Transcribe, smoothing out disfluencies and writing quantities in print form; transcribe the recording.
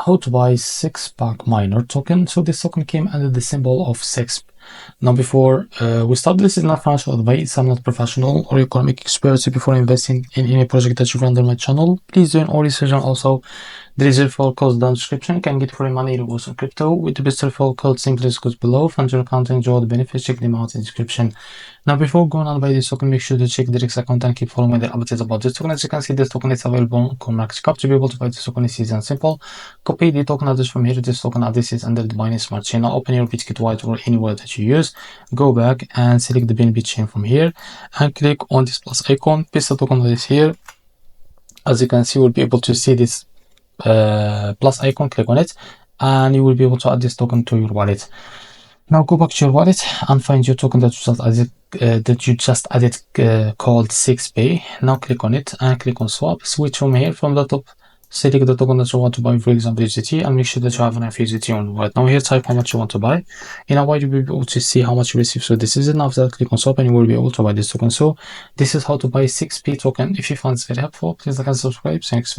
how to buy Sixpack minor token. So this token came under the symbol of SIXP. Now before we start, this is not financial advice. I'm not professional or economic expert. So before investing in any project that you run on my channel, please do all research. And also there is a referral code down the description. You can get free money rewards on crypto with the best referral code. Simply goes below. Fund your account, enjoy the benefits. Check them out in the description. Now before going on by this token, make sure to check the REFERRAL account and keep following the updates about this token. As you can see, this token is available on COINEX. To be able to buy this token is easy and simple. Copy the token address from here. This token address is under the Binance Smart Chain. Now open your BitKit wallet or anywhere that you use. Go back and select the BNB chain from here and click on this plus icon. Paste the token address here. As you can see, you'll be able to see this plus icon. Click on it and you will be able to add this token to your wallet. Now go back to your wallet and find your token that you just added, called Sixpack. Now click on it and click on swap. Switch from here. From the top, select the token that you want to buy, for example USDT, and make sure that you have enough USDT on wallet. Now here, type how much you want to buy. In a while you will be able to see how much you receive. So this is enough. That click on swap and you will be able to buy this token. So this is how to buy Sixpack token. If you found this very helpful, please like and subscribe. Thanks.